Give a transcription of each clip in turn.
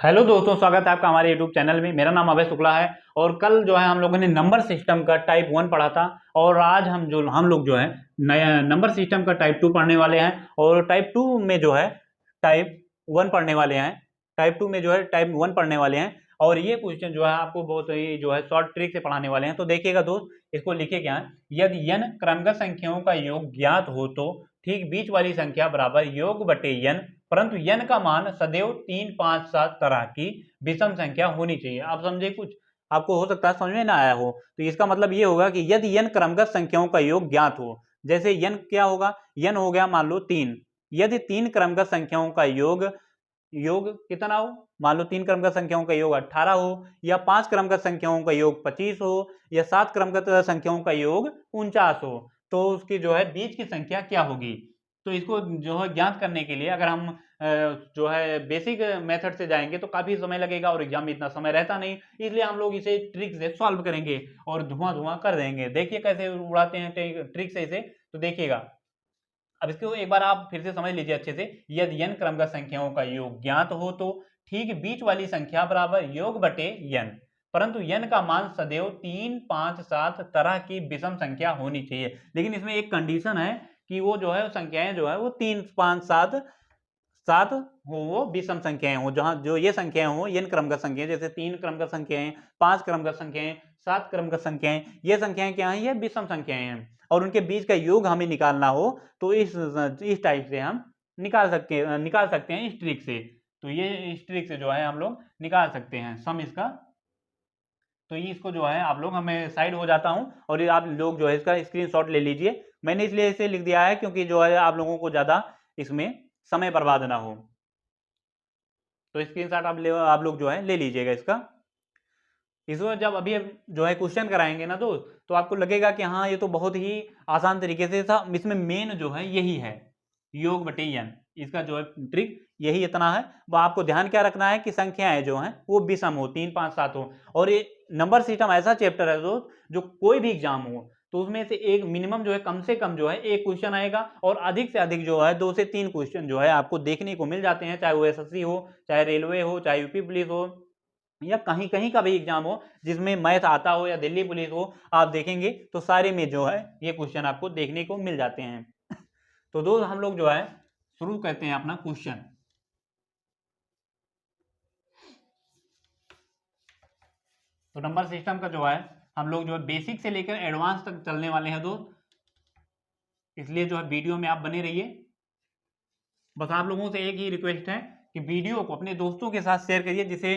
Hello दोस्तों, स्वागत है आपका हमारे यूट्यूब चैनल में। मेरा नाम अभय शुक्ला है और कल जो है हम लोगों ने नंबर सिस्टम का टाइप 1 पढ़ा था और आज हम लोग जो है नया नंबर सिस्टम का टाइप 2 पढ़ने वाले हैं और टाइप 2 में जो है टाइप 1 पढ़ने वाले हैं। टाइप 2 में जो है टाइप 1 पढ़ने वाले हैं और ये क्वेश्चन जो है आपको बहुत ही जो है शॉर्ट ट्रिक से पढ़ाने वाले हैं। तो देखिएगा दोस्त, इसको लिखे क्या है, यदि n क्रमगत संख्याओं का योग ज्ञात हो तो ठीक बीच वाली संख्या बराबर योग बटे n, परंतु n का मान सदैव 3, 5, 7 तरह की विषम संख्या होनी चाहिए। आप समझे, कुछ आपको हो सकता है समझ में ना आया हो, तो इसका मतलब ये होगा कि यदि n क्रमगत संख्याओं का योग ज्ञात हो, जैसे n क्या होगा, n हो गया मान लो 3। यदि 3 क्रमगत संख्याओं का योग योग कितना हो, मान लो 3 क्रमगत संख्याओं का योग 18 हो, या 5 क्रमगत संख्याओं का योग 25 हो, या 7 क्रमगत संख्याओं का योग 49 हो, तो उसकी जो है बीच की संख्या क्या होगी। तो इसको जो है ज्ञात करने के लिए अगर हम जो है बेसिक मेथड से जाएंगे तो काफी समय लगेगा और एग्जाम में इतना समय रहता नहीं, इसलिए हम लोग इसे ट्रिक से सॉल्व करेंगे और धुआं धुआं कर देंगे। देखिए कैसे उड़ाते हैं ट्रिक से इसे, तो देखिएगा। अब इसको एक बार आप फिर से समझ लीजिए अच्छे से। यदि n क्रमगत संख्याओं का योग ज्ञात हो तो ठीक बीच वाली संख्या बराबर योग बटे n, परंतु n का मान सदैव 3, 5, 7 तरह की विषम संख्या होनी चाहिए। लेकिन इसमें एक कंडीशन है कि वो जो है संख्याएं जो है वो 3, 5, 7 7 हो, वो विषम संख्याएं हो, जहां जो ये संख्याएं हो n क्रमगत संख्याएं, जैसे 3 क्रमगत संख्याएं, 5 क्रमगत संख्याएं, 7 क्रमगत संख्याएं, ये संख्याएं क्या हैं, ये विषम संख्याएं हैं और उनके बीच का योग हमें निकालना हो तो इस टाइप से हम निकाल सकते हैं इस ट्रिक से। तो ये इस ट्रिक से जो है हम लोग निकाल सकते हैं सम इसका। तो ये इसको जो है आप लोग, हमें साइड हो जाता हूं और ये आप लोग जो है इसका स्क्रीनशॉट ले लीजिए। मैंने इसलिए इसे लिख दिया है क्योंकि जो है आप लोगों को ज्यादा इसमें समय बर्बाद ना हो। तो स्क्रीनशॉट आप लोग जो है ले लीजिएगा इसका। इसको जब अभी जो है क्वेश्चन कराएंगे ना तो आपको लगेगा कि हाँ ये तो बहुत ही आसान तरीके से था। इसमें मेन जो है यही है, योग बटे n, इसका जो है ट्रिक यही इतना है। वो आपको ध्यान क्या रखना है कि संख्याएं जो हैं वो विषम हो, 3, 5, 7 हो। और ये नंबर सिस्टम ऐसा चैप्टर है दोस्त, जो कोई भी एग्जाम हो तो उसमें से एक मिनिमम जो है कम से कम जो है एक क्वेश्चन आएगा और अधिक से अधिक जो है 2 से 3 क्वेश्चन जो है आपको देखने को मिल जाते हैं, चाहे वो एसएससी हो, चाहे रेलवे हो, चाहे यूपी पुलिस हो, या कहीं कहीं का भी एग्जाम हो जिसमें मैथ आता हो, या दिल्ली पुलिस हो, आप देखेंगे तो सारे में जो है ये क्वेश्चन आपको देखने को मिल जाते हैं। तो दोस्त हम लोग जो है शुरू करते हैं अपना क्वेश्चन। तो नंबर सिस्टम का जो है हम लोग जो है बेसिक से लेकर एडवांस तक चलने वाले हैं दोस्त, इसलिए जो है वीडियो में आप बने रहिए। बस आप लोगों से एक ही रिक्वेस्ट है कि वीडियो को अपने दोस्तों के साथ शेयर करिए, जिससे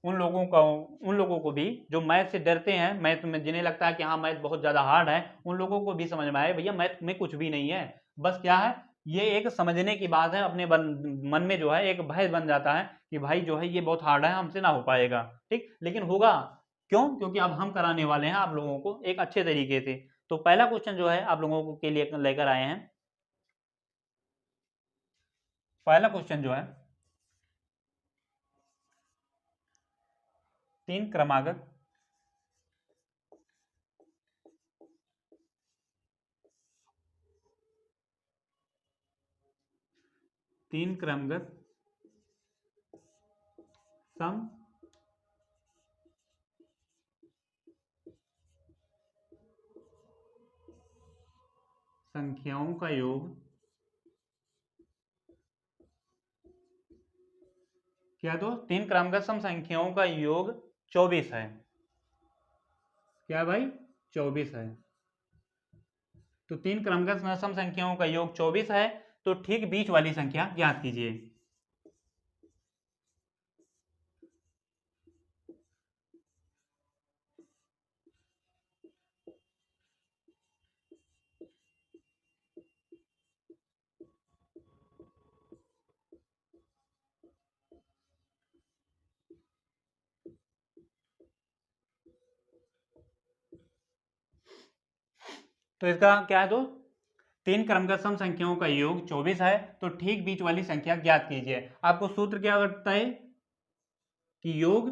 उन लोगों को भी जो मैथ से डरते हैं, मैथ में जिन्हें लगता है कि हाँ मैथ बहुत ज़्यादा हार्ड है, उन लोगों को भी समझ में आए भैया मैथ में कुछ भी नहीं है। बस क्या है, ये एक समझने की बात है। अपने मन में जो है एक भय बन जाता है कि भाई जो है ये बहुत हार्ड है, हमसे ना हो पाएगा। ठीक, लेकिन होगा। क्यों? क्योंकि अब हम कराने वाले हैं आप लोगों को एक अच्छे तरीके से। तो पहला क्वेश्चन जो है आप लोगों के लिए लेकर आए हैं। पहला क्वेश्चन जो है, 3 क्रमागत तीन क्रमगत सम संख्याओं का योग क्या, तो 3 क्रमगत सम संख्याओं का योग 24 है। क्या भाई, 24 है। तो 3 क्रमगत सम संख्याओं का योग 24 है, तो ठीक बीच वाली संख्या ज्ञात कीजिए। तो इसका क्या है, तो 3 क्रमगत सम संख्याओं का योग 24 है, तो ठीक बीच वाली संख्या ज्ञात कीजिए। आपको सूत्र क्या करता है कि योग,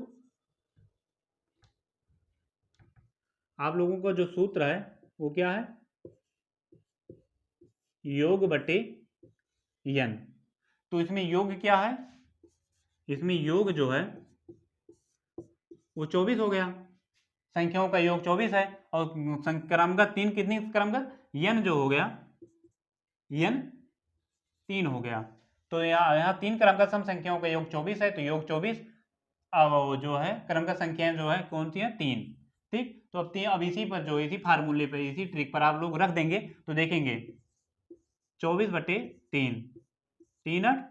आप लोगों का जो सूत्र है वो क्या है, योग बटे n। तो इसमें योग क्या है, इसमें योग जो है वो 24 हो गया, संख्याओं का योग 24 है। और क्रमगत 3 कितनी क्रमगत n जो हो गया n 3 हो गया। तो यहाँ 3 क्रमगत सम संख्याओं का योग 24 है, तो योग 24। अब जो है क्रमगत संख्याएं जो है कौन सी है 3। ठीक, तो अब इसी पर जो इसी फार्मूले पर इसी ट्रिक पर आप लोग रख देंगे तो देखेंगे 24/3, 3×8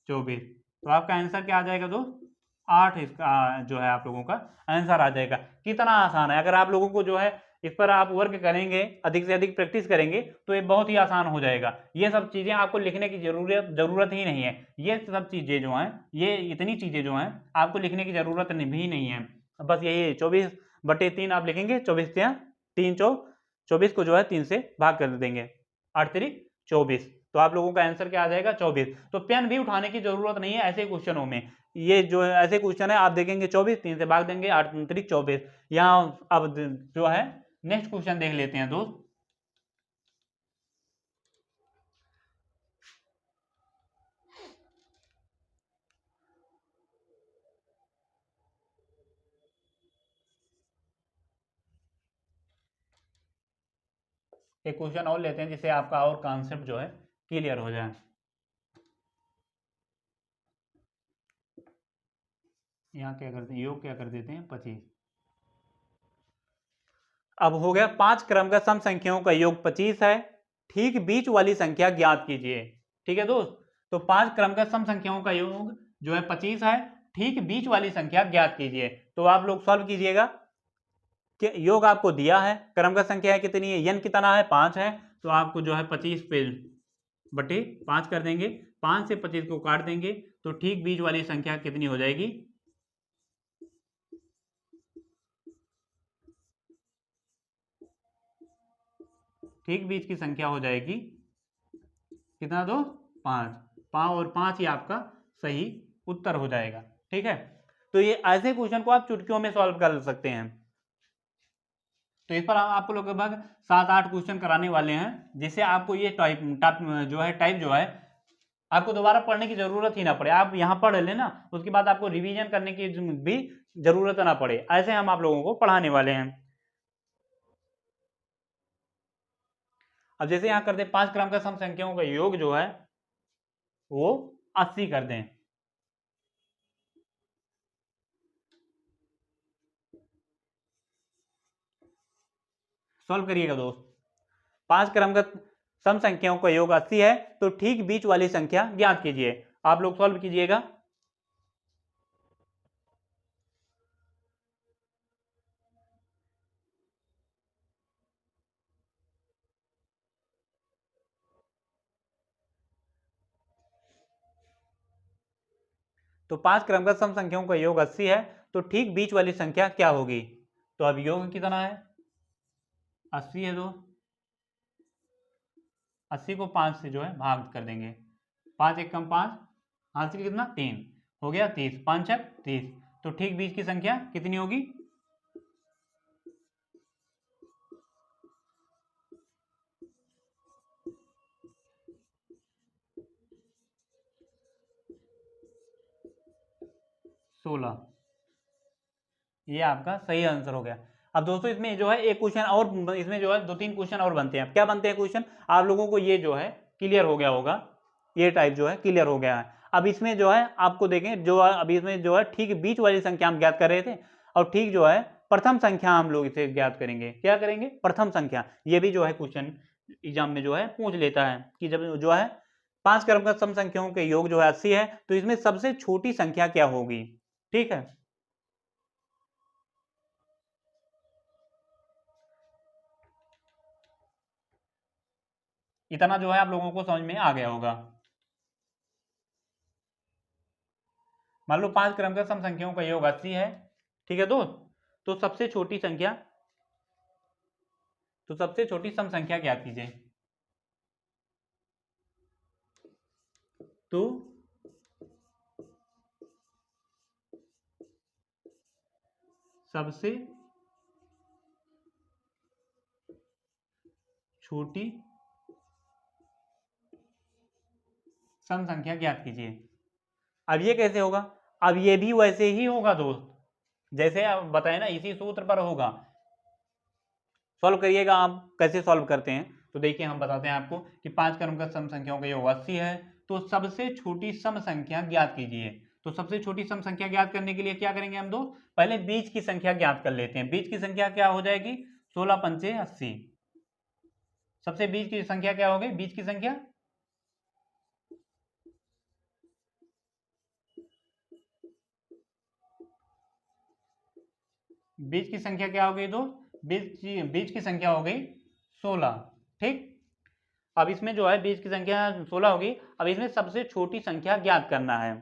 = 24। तो आपका आंसर क्या आ जाएगा दोस्त 8। इसका जो है आप लोगों का आंसर आ जाएगा। कितना आसान है, अगर आप लोगों को जो है इस पर आप वर्क करेंगे, अधिक से अधिक प्रैक्टिस करेंगे तो ये बहुत ही आसान हो जाएगा। ये सब चीजें आपको लिखने की जरूरत ही नहीं है। ये सब चीजें जो हैं, ये इतनी चीजें जो हैं आपको लिखने की जरूरत भी नहीं है। बस यही 24/3 आप लिखेंगे, 24 को जो है 3 से भाग कर देंगे, 8×3 = 24। तो आप लोगों का आंसर क्या आ जाएगा 24। तो पेन भी उठाने की जरूरत नहीं है ऐसे क्वेश्चनों में। ये जो है ऐसे क्वेश्चन है आप देखेंगे 24, 3 से भाग देंगे, 8×3 = 24। यहाँ अब जो है नेक्स्ट क्वेश्चन देख लेते हैं दोस्त। एक क्वेश्चन और लेते हैं जिससे आपका और कॉन्सेप्ट जो है क्लियर हो जाए। यहाँ क्या करते हैं, योग क्या कर देते हैं 25। अब हो गया 5 क्रमगत सम संख्याओं का योग 25 है, ठीक बीच वाली संख्या ज्ञात कीजिए। ठीक है दोस्त, तो 5 क्रमगत सम संख्याओं का योग जो है 25 है, ठीक बीच वाली संख्या ज्ञात कीजिए। तो आप लोग सॉल्व कीजिएगा कि योग आपको दिया है, क्रमगत संख्या कितनी है, n कितना है 5 है, तो आपको जो है 25/5 कर देंगे, 5 से 25 को काट देंगे तो ठीक बीच वाली संख्या कितनी हो जाएगी, ठीक बीच की संख्या हो जाएगी कितना दो 5 और 5 ही आपका सही उत्तर हो जाएगा। ठीक है, तो ये ऐसे क्वेश्चन को आप चुटकियों में सॉल्व कर सकते हैं। तो इस पर आपको लगभग 7-8 क्वेश्चन कराने वाले हैं, जिससे आपको ये टाइप जो है आपको दोबारा पढ़ने की जरूरत ही ना पड़े। आप यहाँ पढ़ लेना, उसके बाद आपको रिवीजन करने की भी जरूरत ना पड़े, ऐसे हम आप लोगों को पढ़ाने वाले हैं। अब जैसे यहाँ करते 5 क्रम का सम संख्याओं का योग जो है वो 80 कर दें। सॉल्व करिएगा दोस्त। 5 क्रमगत सम संख्याओं का योग 80 है, तो ठीक बीच वाली संख्या ज्ञात कीजिए। आप लोग सॉल्व कीजिएगा। तो 5 क्रमगत सम संख्याओं का योग 80 है, तो ठीक बीच वाली संख्या क्या होगी। तो अब योग कितना है 80 है, तो 80 को 5 से जो है भाग कर देंगे, 5 एक कम 5, हासिल कितना 3 हो गया 30, 5 छक 30। तो ठीक बीच की संख्या कितनी होगी 16। ये आपका सही आंसर हो गया। अब दोस्तों इसमें जो है एक क्वेश्चन और, इसमें जो है 2-3 क्वेश्चन और बनते हैं। क्या बनते हैं क्वेश्चन, आप लोगों को ये जो है क्लियर हो गया होगा, ये टाइप जो है क्लियर हो गया है। अब इसमें जो है आपको देखें, जो अभी इसमें जो है ठीक बीच वाली संख्या हम ज्ञात कर रहे थे, और ठीक जो है प्रथम संख्या हम लोग इसे ज्ञात करेंगे। क्या करेंगे, प्रथम संख्या। ये भी जो है क्वेश्चन एग्जाम में जो है पूछ लेता है कि जब जो है 5 क्रमगत सम संख्याओं के योग जो है 80 है, तो इसमें सबसे छोटी संख्या क्या होगी। ठीक है, इतना जो है आप लोगों को समझ में आ गया होगा। मान लो 5 क्रमगत सम संख्याओं का योग 80 है, ठीक है दोस्त। तो सबसे छोटी संख्या, तो सबसे छोटी सम संख्या क्या कीजिए, तो सबसे छोटी सम संख्या ज्ञात कीजिए। अब ये कैसे होगा, अब ये भी वैसे ही होगा दोस्त, जैसे आप बताए ना, इसी सूत्र पर होगा। सॉल्व करिएगा आप। कैसे सॉल्व करते हैं तो देखिए, हम बताते हैं आपको कि 5 क्रम का सम संख्याओं का योग 80 है। तो सबसे छोटी सम संख्या ज्ञात कीजिए। तो सबसे छोटी सम संख्या ज्ञात करने के लिए क्या करेंगे हम दो, पहले बीच की संख्या ज्ञात कर लेते हैं। बीच की संख्या क्या हो जाएगी, 16 पंचे 80। सबसे बीच की संख्या क्या हो गई, बीच की संख्या बीच की संख्या क्या हो गई दोस्त, बीच की संख्या हो गई 16। ठीक, अब इसमें जो है बीच की संख्या 16 होगी। अब इसमें सबसे छोटी संख्या ज्ञात करना है।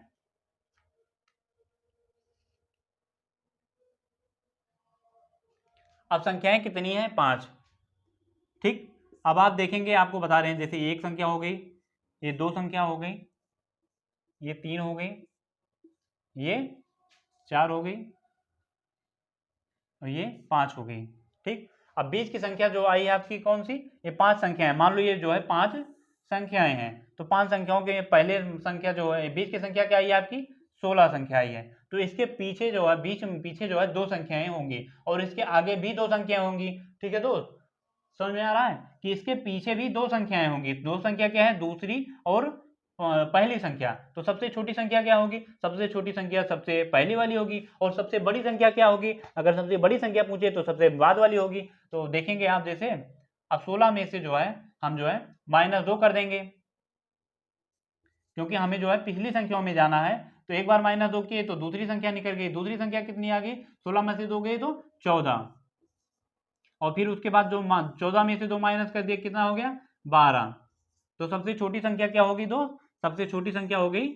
अब संख्याएं कितनी हैं, 5। ठीक, अब आप देखेंगे, आपको बता रहे हैं, जैसे एक संख्या हो गई, ये दो संख्या हो गई, ये 3 हो गई, ये 4 हो गई, और ये 5 हो गई। ठीक, अब बीच की संख्या जो आई है आपकी कौन सी, ये 5 संख्याएं। मान लो ये जो है 5 संख्याएं हैं, तो 5 संख्याओं के पहले संख्या जो है, बीच की संख्या क्या आई है आपकी, 16 संख्या आई है। तो इसके पीछे जो है, बीच में पीछे जो है 2 संख्याएं होंगी, और इसके आगे भी 2 संख्याएं होंगी। ठीक है दोस्त, समझ में आ रहा है कि इसके पीछे भी 2 संख्याएं होंगी। 2 संख्या क्या है, दूसरी और पहली संख्या। तो सबसे छोटी संख्या क्या होगी, सबसे छोटी संख्या सबसे पहली वाली होगी, और सबसे बड़ी संख्या क्या होगी, अगर सबसे बड़ी संख्या पूछे तो सबसे बाद वाली होगी। तो देखेंगे आप, जैसे अब 16 में से जो है हम जो है -2 कर देंगे, क्योंकि हमें जो है पिछली संख्याओं में जाना है। तो एक बार -2 किए तो दूसरी संख्या निकल गई। दूसरी संख्या कितनी आ गई, 16 में से 2 गए तो 14, और फिर उसके बाद जो 14 में से 2 माइनस कर दिए, कितना हो गया, 12। तो सबसे छोटी संख्या क्या होगी दोस्त, सबसे छोटी संख्या हो गई,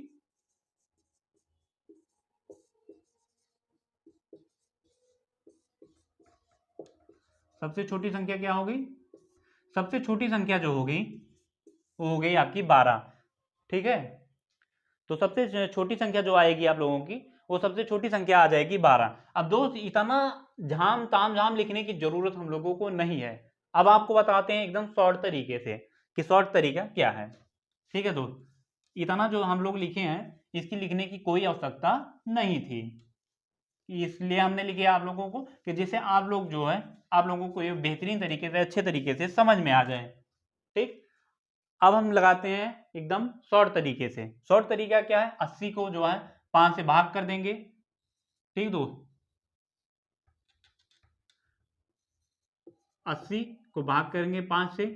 सबसे छोटी संख्या क्या होगी, सबसे छोटी संख्या जो होगी वो हो गई आपकी 12। ठीक है, तो सबसे छोटी संख्या जो आएगी आप लोगों की, वो सबसे छोटी संख्या आ जाएगी 12। अब दोस्त इतना झाम ताम झाम लिखने की जरूरत हम लोगों को नहीं है। अब आपको बताते हैं एकदम शॉर्ट तरीके से कि शॉर्ट तरीका क्या है। ठीक है दोस्त, इतना जो हम लोग लिखे हैं, इसकी लिखने की कोई आवश्यकता नहीं थी, इसलिए हमने लिखे आप लोगों को कि जिससे आप लोग जो है, आप लोगों को ये बेहतरीन तरीके से, अच्छे तरीके से समझ में आ जाए। ठीक, अब हम लगाते हैं एकदम शॉर्ट तरीके से। शॉर्ट तरीका क्या है, 80 को जो है 5 से भाग कर देंगे। ठीक दोस्त, 80 को भाग करेंगे 5 से,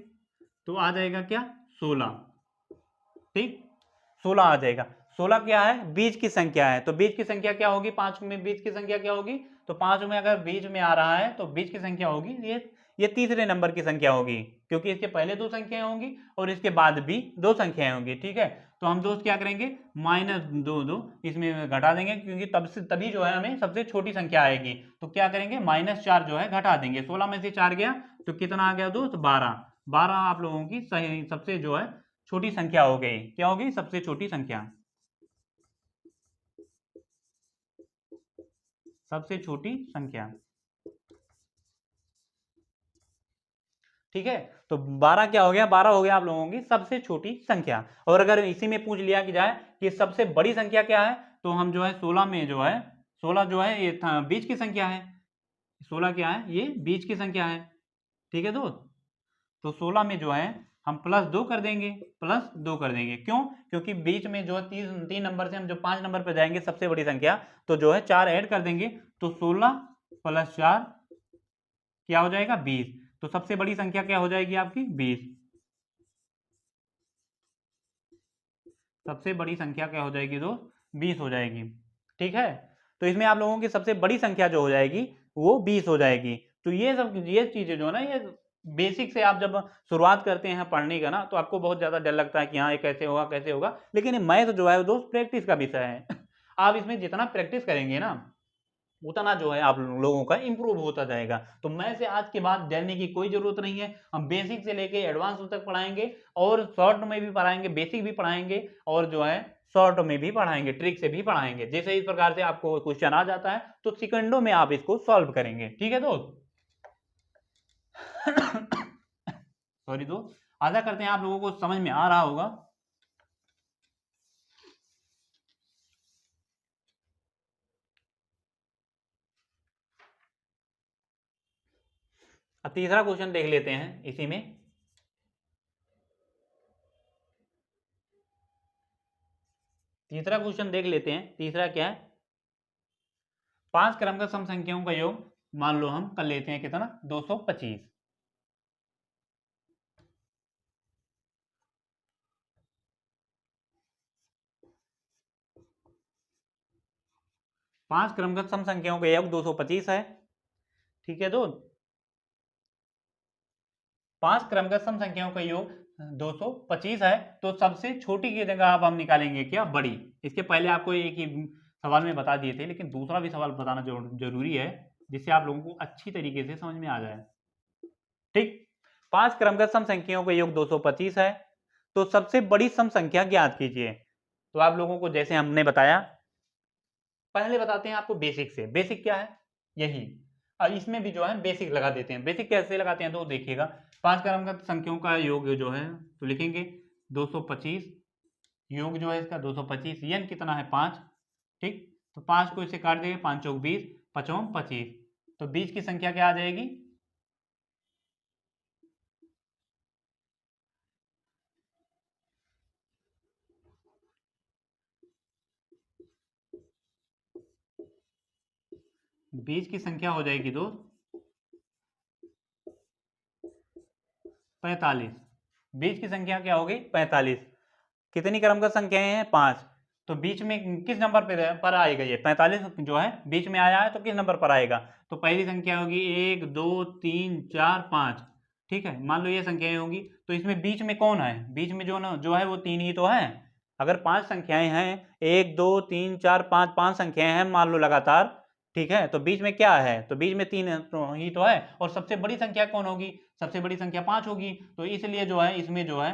तो आ जाएगा क्या, 16। ठीक, 16 आ जाएगा। 16 क्या है, बीच की संख्या है। तो बीच की संख्या क्या होगी, 5 में बीच की संख्या क्या होगी, तो 5 में अगर बीच में आ रहा है तो बीच की संख्या होगी ये तीसरे नंबर की संख्या होगी, क्योंकि इसके पहले 2 संख्याएं होंगी और इसके बाद भी 2 संख्याएं होंगी। ठीक है, तो हम दोस्त क्या करेंगे, -2 इसमें घटा देंगे, क्योंकि तभी जो है हमें सबसे छोटी संख्या आएगी। तो क्या करेंगे, -4 जो है घटा देंगे। 16 में से 4 गया तो कितना आ गया दोस्त, 12। 12 आप लोगों की सही सबसे जो है छोटी संख्या हो गई। क्या होगी, सबसे छोटी संख्या, सबसे छोटी संख्या। ठीक है, तो 12 क्या हो गया, 12 हो गया आप लोगों की सबसे छोटी संख्या। और अगर इसी में पूछ लिया कि जाए कि सबसे बड़ी संख्या क्या है, तो हम जो है 16 में जो है, 16 जो है ये बीच की संख्या है। 16 क्या है, ये बीच की संख्या है। ठीक है दोस्त, तो 16 में जो है हम +2 कर देंगे, +2 कर देंगे। क्यों, क्योंकि बीच में जो है तीन नंबर से हम जो 5 नंबर पर जाएंगे सबसे बड़ी संख्या, तो जो है 4 ऐड कर देंगे। तो 16 + 4 क्या हो जाएगा, 20। तो सबसे बड़ी संख्या क्या हो जाएगी आपकी, 20। सबसे बड़ी संख्या क्या हो जाएगी दोस्त, 20 हो जाएगी। ठीक है, तो इसमें आप लोगों की सबसे बड़ी संख्या जो हो जाएगी वो 20 हो जाएगी। तो ये चीजें जो है ना, ये बेसिक से आप जब शुरुआत करते हैं पढ़ने का ना, तो आपको बहुत ज्यादा डर लगता है कि हाँ ये कैसे होगा कैसे होगा, लेकिन ये मैथ जो है दोस्त प्रैक्टिस का विषय है। आप इसमें जितना प्रैक्टिस करेंगे ना, उतना जो है आप लोगों का इंप्रूव होता जाएगा। तो मैं से आज के बाद डरने की कोई जरूरत नहीं है। हम बेसिक से लेके एडवांस तक पढ़ाएंगे, और शॉर्ट में भी पढ़ाएंगे, बेसिक भी पढ़ाएंगे, और जो है शॉर्ट में भी पढ़ाएंगे, ट्रिक से भी पढ़ाएंगे। जैसे इस प्रकार से आपको क्वेश्चन आ जाता है तो सेकंडों में आप इसको सॉल्व करेंगे। ठीक है दोस्त। सॉरी दोस्त, आशा करते हैं आप लोगों को समझ में आ रहा होगा। अब तीसरा क्वेश्चन देख लेते हैं इसी में। तीसरा क्वेश्चन देख लेते हैं। तीसरा क्या है, 5 क्रमगत सम संख्याओं का योग मान लो हम कर लेते हैं कितना, 225। 5 क्रमगत सम संख्याओं का योग 225 है। ठीक है दोस्त, 5 क्रमगत सम संख्याओं का योग 225 है। तो सबसे छोटी की जगह अब हम निकालेंगे क्या, बड़ी। इसके पहले आपको एक ही सवाल में बता दिए थे, लेकिन दूसरा भी सवाल बताना जरूरी है, जिससे आप लोगों को अच्छी तरीके से समझ में आ जाए। ठीक, 5 क्रमगत सम संख्याओं का योग 225 है। तो सबसे बड़ी सम संख्या ज्ञात कीजिए। तो आप लोगों को जैसे हमने बताया, पहले बताते हैं आपको बेसिक से। बेसिक क्या है, यही। अब इसमें भी जो है बेसिक लगा देते हैं। बेसिक कैसे लगाते हैं तो देखिएगा, 5 क्रमगत संख्याओं का योग जो है तो लिखेंगे 225, योग जो है इसका 225, यन कितना है 5। ठीक, तो 5 को इसे काट देंगे, 5 चौक 20, 5 25। तो बीच की संख्या क्या आ जाएगी, बीच की संख्या हो जाएगी दोस्त 45। बीच की संख्या क्या होगी 45। कितनी क्रमगत संख्याएं हैं 5। तो बीच में किस नंबर पर आएगा, ये 45 जो है बीच में आया है तो किस नंबर पर आएगा। तो पहली संख्या होगी 1 2 3 4 5। ठीक है, मान लो ये संख्याएं होंगी, तो इसमें बीच में कौन है, बीच में जो है वो 3 ही तो है। अगर 5 संख्याएं हैं, 1 2 3 4 5, 5 संख्याएं हैं मान लो लगातार। ठीक है, तो बीच में क्या है, तो बीच में 3 ही तो है। और सबसे बड़ी संख्या कौन होगी, सबसे बड़ी संख्या 5 होगी। तो इसलिए जो है इसमें जो है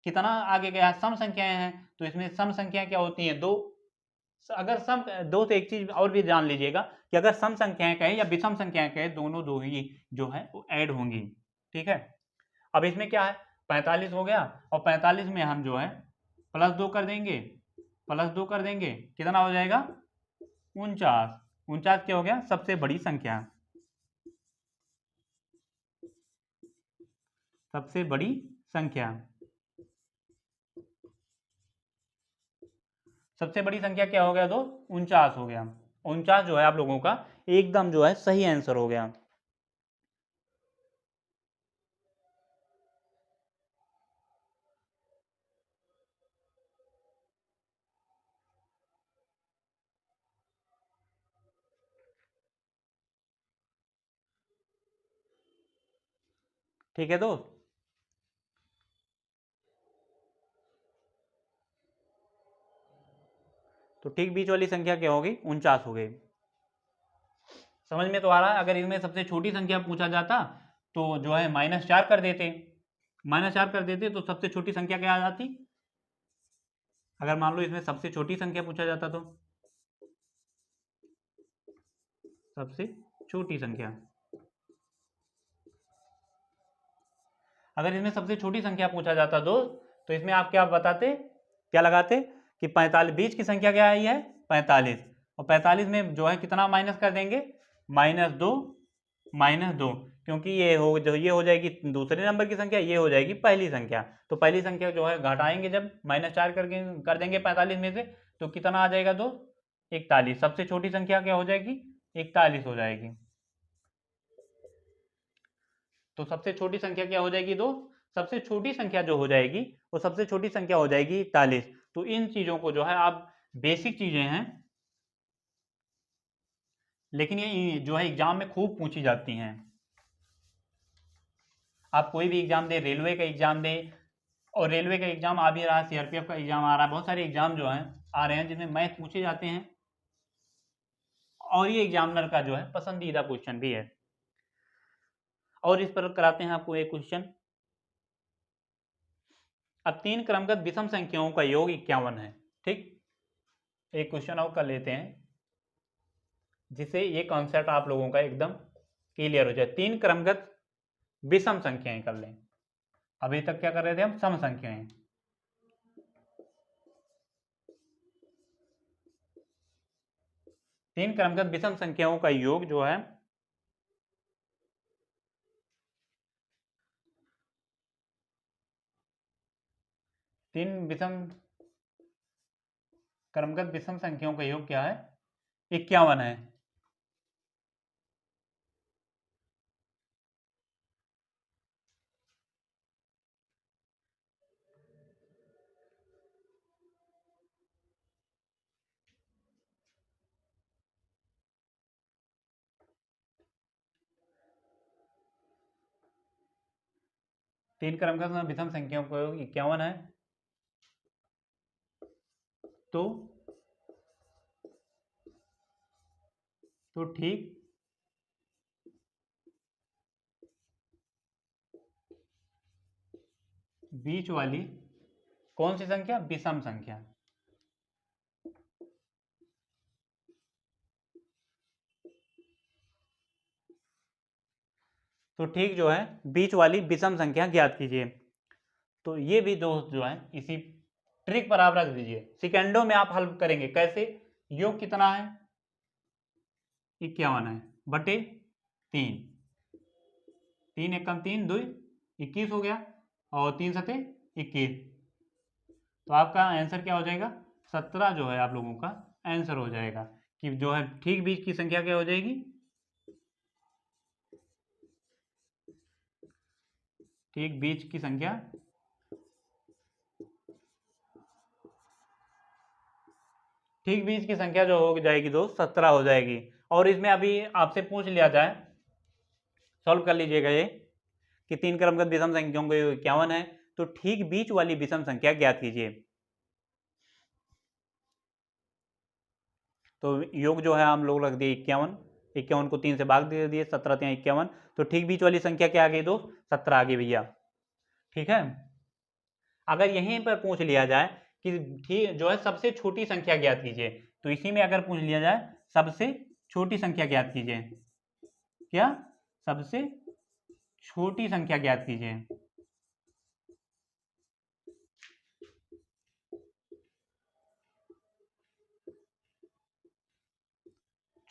कितना आगे गया, सम संख्याएं हैं। तो इसमें सम संख्या क्या होती है, दो। अगर सम दो से एक चीज और भी जान लीजिएगा कि अगर सम संख्याएं कहें या विषम संख्याएं कहें, दोनों दो ही जो है वो ऐड होंगी। ठीक है, अब इसमें क्या है, 45 हो गया, और 45 में हम जो है +2 कर देंगे, +2 कर देंगे, कितना हो जाएगा 49। 49 क्या हो गया, सबसे बड़ी संख्या, सबसे बड़ी संख्या। सबसे बड़ी संख्या क्या हो गया दोस्त, 49 हो गया। 49 जो है आप लोगों का एकदम जो है सही आंसर हो गया। ठीक है दोस्त, तो ठीक बीच वाली संख्या क्या होगी, 49 हो गई। समझ में तो आ रहा है। अगर इसमें सबसे छोटी संख्या पूछा जाता तो जो है -4 कर देते, -4 कर देते तो सबसे छोटी संख्या क्या आ जाती। अगर मान लो इसमें सबसे छोटी संख्या पूछा जाता तो सबसे छोटी संख्या, अगर इसमें सबसे छोटी संख्या पूछा जाता दोस्त, तो इसमें आप क्या बताते, क्या लगाते कि 45, बीच की संख्या क्या आई है 45, और 45 में जो है कितना माइनस कर देंगे, -2, -2। क्योंकि ये हो जाएगी दूसरे नंबर की संख्या, ये हो जाएगी पहली संख्या। तो पहली संख्या जो है घटाएंगे जब -4 करके कर देंगे 45 में से, तो कितना आ जाएगा दोस्त, 41। सबसे छोटी संख्या क्या हो जाएगी, 41 हो जाएगी। तो सबसे छोटी संख्या क्या हो जाएगी दोस्त, सबसे छोटी संख्या जो हो जाएगी वो सबसे छोटी संख्या हो जाएगी 41। तो इन चीजों को जो है आप, बेसिक चीजें हैं, लेकिन ये जो है एग्जाम में खूब पूछी जाती हैं। आप कोई भी एग्जाम दे, रेलवे का एग्जाम दे, और रेलवे का एग्जाम आ भी रहा है, सीआरपीएफ का एग्जाम आ रहा है, बहुत सारे एग्जाम जो हैं आ रहे हैं जिनमें मैथ पूछे जाते हैं, और ये एग्जामिनर का जो है पसंदीदा क्वेश्चन भी है। और इस पर कराते हैं आपको एक क्वेश्चन। अब 3 क्रमगत विषम संख्याओं का योग 51 है। ठीक, एक क्वेश्चन और कर लेते हैं, जिससे ये कॉन्सेप्ट आप लोगों का एकदम क्लियर हो जाए। 3 क्रमगत विषम संख्याएं कर लें। अभी तक क्या कर रहे थे हम, सम संख्याएं। 3 क्रमगत विषम संख्याओं का योग जो है तीन विषम क्रमगत विषम संख्याओं का योग क्या है? 51 है। तीन क्रमगत विषम संख्याओं का योग 51 है। तो ठीक बीच वाली कौन सी संख्या? विषम संख्या। तो ठीक जो है बीच वाली विषम संख्या ज्ञात कीजिए। तो ये भी दोस्त जो है इसी ट्रिक पर आप रख दीजिए, सेकेंडों में आप हल करेंगे। कैसे? योग कितना है? 51 है बटे 3, 3 एकम 3 2 21 हो गया, और 3 सते 21। तो आपका आंसर क्या हो जाएगा? 17 जो है आप लोगों का आंसर हो जाएगा। कि जो है ठीक बीच की संख्या क्या हो जाएगी? ठीक बीच की संख्या ठीक बीच की संख्या जो हो जाएगी दोस्त 17 हो जाएगी। और इसमें अभी आपसे पूछ लिया जाए, सॉल्व कर लीजिएगा ये, कि तीन क्रमगत विषम संख्याओं का योग 51 है, तो ठीक बीच वाली विषम संख्या ज्ञात कीजिए। तो योग जो है हम लोग रख दिए 51, 51 को 3 से भाग दे दिए, 17 3 51। तो ठीक बीच वाली संख्या क्या आ गई दोस्त? 17 आ गई भैया। ठीक है। अगर यहीं पर पूछ लिया जाए कि ठीक जो है सबसे छोटी संख्या ज्ञात कीजिए, तो इसी में अगर पूछ लिया जाए सबसे छोटी संख्या ज्ञात कीजिए, क्या? सबसे छोटी संख्या ज्ञात कीजिए।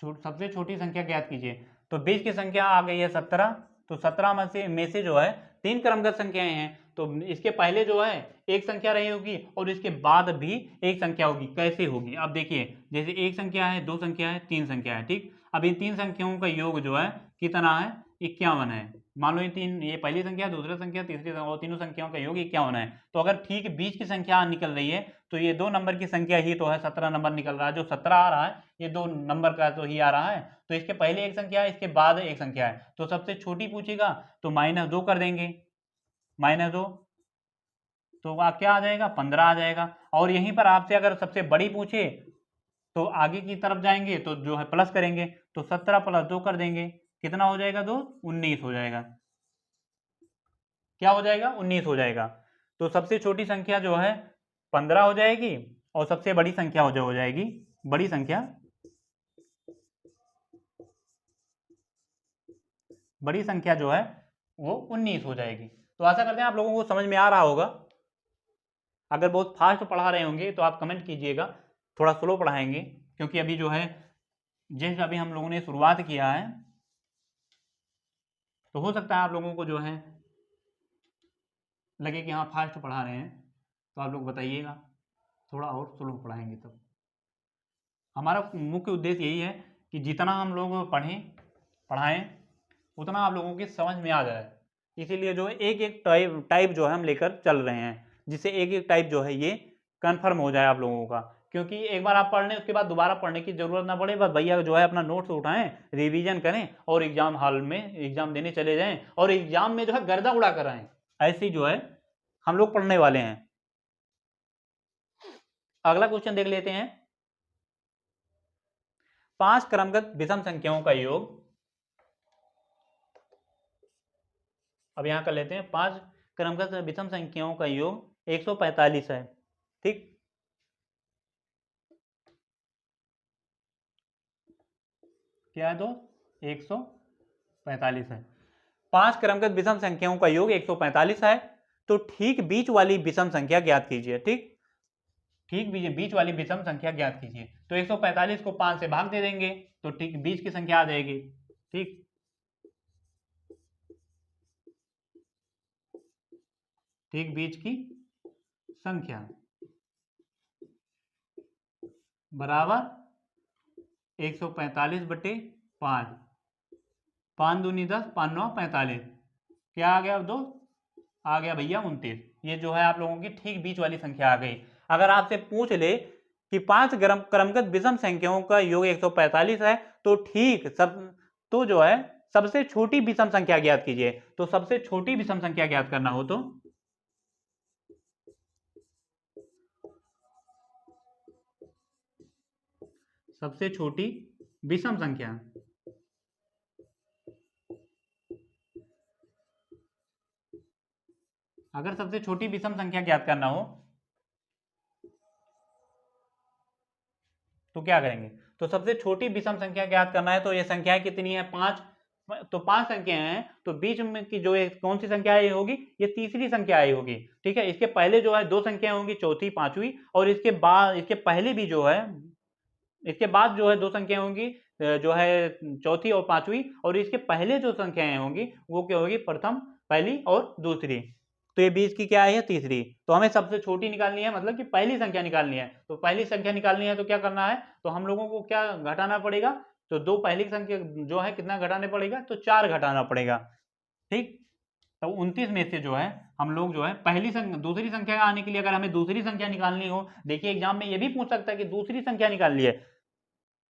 सबसे छोटी संख्या ज्ञात कीजिए। तो बीच की संख्या आ गई है 17। तो 17 में से जो है तीन क्रमगत संख्याएं हैं, तो इसके पहले जो है एक संख्या रही होगी और इसके बाद भी एक संख्या होगी। कैसे होगी? अब देखिए, जैसे एक संख्या है, दो संख्या है, तीन संख्या है, ठीक। अब इन तीन संख्याओं का योग जो है कितना है? 51 है। मान लो ये पहली संख्या, दूसरी संख्या, तीसरी संख्या, और तीनों संख्याओं का योग 51 है। तो अगर ठीक बीच की संख्या निकल रही है तो ये दो नंबर की संख्या ही तो है, 17 नंबर निकल रहा है। जो 17 आ रहा है ये दो नंबर का तो ही आ रहा है। तो इसके पहले एक संख्या है, इसके बाद एक संख्या है, तो सबसे छोटी पूछेगा तो -2 कर देंगे, -2। तो क्या आ जाएगा? 15 आ जाएगा। और यहीं पर आपसे अगर सबसे बड़ी पूछे तो आगे की तरफ जाएंगे तो जो है प्लस करेंगे, तो 17 + 2 कर देंगे, कितना हो जाएगा? 19 हो जाएगा। क्या हो जाएगा? 19 हो जाएगा। तो सबसे छोटी संख्या जो है 15 हो जाएगी, और सबसे बड़ी संख्या हो जाएगी, बड़ी संख्या, बड़ी संख्या जो है वो 19 हो जाएगी। तो आशा करते हैं आप लोगों को समझ में आ रहा होगा। अगर बहुत फास्ट पढ़ा रहे होंगे तो आप कमेंट कीजिएगा, थोड़ा स्लो पढ़ाएंगे, क्योंकि अभी जो है जैसे अभी हम लोगों ने शुरुआत किया है, तो हो सकता है आप लोगों को जो है लगे कि हाँ फास्ट पढ़ा रहे हैं, तो आप लोग बताइएगा, थोड़ा और स्लो पढ़ाएंगे। तब हमारा मुख्य उद्देश्य यही है कि जितना हम लोग पढ़ाएं उतना आप लोगों की समझ में आ जाए। इसीलिए जो है एक एक टाइप जो है हम लेकर चल रहे हैं, जिससे एक एक टाइप जो है ये कंफर्म हो जाए आप लोगों का। क्योंकि एक बार आप पढ़ लें उसके बाद दोबारा पढ़ने की जरूरत ना पड़े, बस भैया जो है अपना नोट्स उठाएं, रिवीजन करें और एग्जाम हॉल में एग्जाम देने चले जाएं, और एग्जाम में जो है गर्दा उड़ा कर आएं। ऐसे जो है हम लोग पढ़ने वाले हैं। अगला क्वेश्चन देख लेते हैं। 5 क्रमगत विषम संख्याओं का योग, अब यहां कर लेते हैं 5 क्रमगत विषम संख्याओं का योग 145 है, ठीक। क्या है? 145 है। 5 क्रमगत विषम संख्याओं का योग 145 है। तो ठीक बीच वाली विषम संख्या ज्ञात कीजिए, ठीक। ठीक बीच वाली विषम संख्या ज्ञात कीजिए। तो 145 को 5 से भाग दे देंगे, तो ठीक बीच की संख्या आ जाएगी, ठीक। ठीक बीच की संख्या बराबर 145/5। 5 दूनी 10, 5 9 45। क्या आ गया अब दोस्त? आ गया भैया 29। ये जो है आप लोगों की ठीक बीच वाली संख्या आ गई। अगर आपसे पूछ ले कि 5 क्रमगत विषम संख्याओं का योग 145 है तो ठीक सब, तो जो है सबसे छोटी विषम संख्या ज्ञात कीजिए। तो सबसे छोटी विषम संख्या ज्ञात करना हो तो सबसे छोटी विषम संख्या, अगर सबसे छोटी विषम संख्या ज्ञात करना हो तो क्या करेंगे? तो सबसे छोटी विषम संख्या ज्ञात करना है तो ये संख्याएं कितनी है? 5। तो 5 संख्याएं हैं तो बीच में की जो कौन सी संख्या आई होगी? ये तीसरी संख्या आई होगी। ठीक है, इसके पहले जो है 2 संख्याएं होंगी, चौथी पांचवी, और इसके बाद इसके पहले भी जो है, इसके बाद जो है 2 संख्याएं होंगी जो है चौथी और पांचवी, और इसके पहले जो संख्याएं होंगी वो क्या होगी? प्रथम, पहली और दूसरी। तो ये बीच की क्या है? तीसरी। तो हमें सबसे छोटी निकालनी है, मतलब कि पहली संख्या निकालनी है। तो पहली संख्या निकालनी है तो क्या करना है? तो हम लोगों को क्या घटाना पड़ेगा? तो 2 पहली संख्या जो है कितना घटाने पड़ेगा? तो 4 घटाना पड़ेगा। ठीक, तो 29 में से जो है हम लोग जो है पहली संख्या, दूसरी संख्या आने के लिए अगर हमें दूसरी संख्या निकालनी हो, देखिए एग्जाम में ये भी पूछ सकता है कि दूसरी संख्या निकालनी है,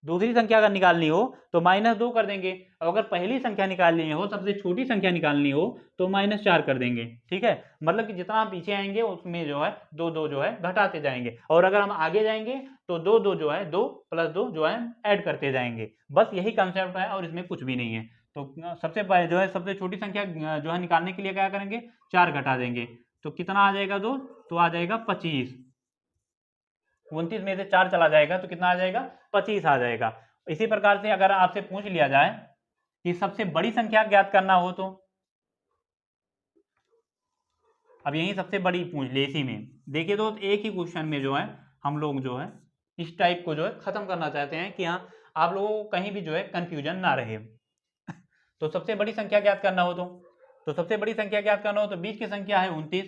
दूसरी संख्या अगर निकालनी हो तो -2 कर देंगे, और अगर पहली संख्या निकालनी हो, सबसे छोटी संख्या निकालनी हो तो -4 कर देंगे। ठीक है, मतलब कि जितना हम पीछे आएंगे उसमें जो है 2 जो है घटाते जाएंगे, और अगर हम आगे जाएंगे तो 2 जो है 2 + 2 जो है ऐड करते जाएंगे। बस यही कंसेप्ट है और इसमें कुछ भी नहीं है। तो सबसे पहले जो है सबसे छोटी संख्या जो है निकालने के लिए क्या करेंगे? 4 घटा देंगे। तो कितना आ जाएगा दोस्त? तो आ जाएगा 25। 29 में से 4 चला जाएगा तो कितना आ जाएगा? 25 आ जाएगा। इसी प्रकार से अगर आपसे पूछ लिया जाए कि सबसे बड़ी संख्या ज्ञात करना हो तो अब यही सबसे बड़ी पूछ ले। इसी में देखिए दोस्त, एक ही क्वेश्चन में जो है हम लोग जो है इस टाइप को जो है खत्म करना चाहते हैं कि हाँ आप लोगों को कहीं भी जो है कंफ्यूजन ना रहे। तो सबसे बड़ी संख्या ज्ञात करना हो तो सबसे बड़ी संख्या ज्ञात करना हो तो बीच की संख्या है 29,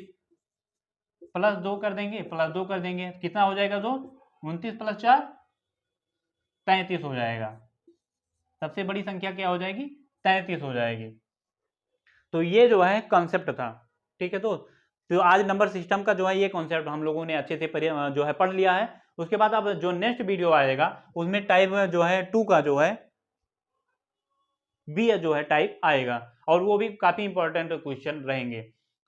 +2 कर देंगे, +2 कर देंगे, कितना हो जाएगा दोस्त? 29 + 4 33 हो जाएगा। सबसे बड़ी संख्या क्या हो जाएगी? 33 हो जाएगी। तो ये जो है कॉन्सेप्ट था। ठीक है तो आज नंबर सिस्टम का जो है ये कॉन्सेप्ट हम लोगों ने अच्छे से जो है पढ़ लिया है। उसके बाद अब जो नेक्स्ट वीडियो आएगा उसमें टाइप जो है 2 का जो है बी जो है टाइप आएगा, और वो भी काफ़ी इंपॉर्टेंट क्वेश्चन रहेंगे।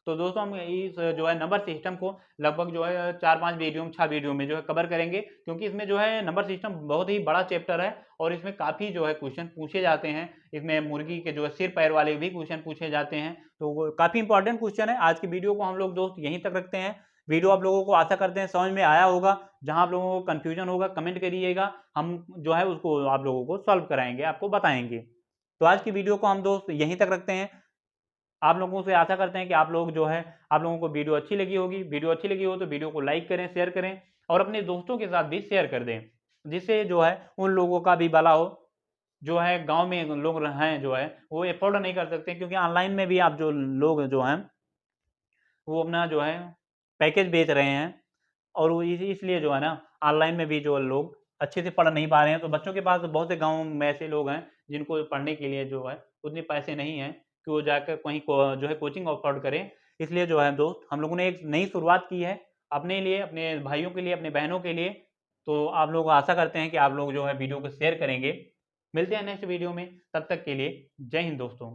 तो दोस्तों हम इस जो है नंबर सिस्टम को लगभग जो है 4-5 वीडियो में 6 वीडियो में जो है कवर करेंगे, क्योंकि इसमें जो है नंबर सिस्टम बहुत ही बड़ा चैप्टर है और इसमें काफ़ी जो है क्वेश्चन पूछे जाते हैं। इसमें मुर्गी के जो है सिर पैर वाले भी क्वेश्चन पूछे जाते हैं, तो वो काफ़ी इंपॉर्टेंट क्वेश्चन है। आज की वीडियो को हम लोग दोस्त यहीं तक रखते हैं। वीडियो आप लोगों को आशा करते हैं समझ में आया होगा। जहां आप लोगों को कन्फ्यूजन होगा कमेंट करिएगा, हम जो है उसको आप लोगों को सॉल्व कराएंगे, आपको बताएंगे। तो आज की वीडियो को हम दोस्त यहीं तक रखते हैं। आप लोगों से आशा करते हैं कि आप लोग जो है आप लोगों को वीडियो अच्छी लगी होगी। वीडियो अच्छी लगी हो तो वीडियो को लाइक करें, शेयर करें, और अपने दोस्तों के साथ भी शेयर कर दें, जिससे जो है उन लोगों का भी भला हो जो है गांव में लोग हैं जो है वो अफोर्ड नहीं कर सकते, क्योंकि ऑनलाइन में भी आप जो लोग जो हैं वो अपना जो है पैकेज बेच रहे हैं, और वो इसलिए जो है ना ऑनलाइन में भी जो लोग अच्छे से पढ़ नहीं पा रहे हैं। तो बच्चों के पास बहुत से गाँव में ऐसे लोग हैं जिनको पढ़ने के लिए जो है उतने पैसे नहीं हैं कि वो जाकर कहीं जो है कोचिंग अफोर्ड करें। इसलिए जो है दोस्त हम लोगों ने एक नई शुरुआत की है अपने लिए, अपने भाइयों के लिए, अपने बहनों के लिए। तो आप लोग आशा करते हैं कि आप लोग जो है वीडियो को शेयर करेंगे। मिलते हैं नेक्स्ट वीडियो में, तब तक के लिए जय हिंद दोस्तों।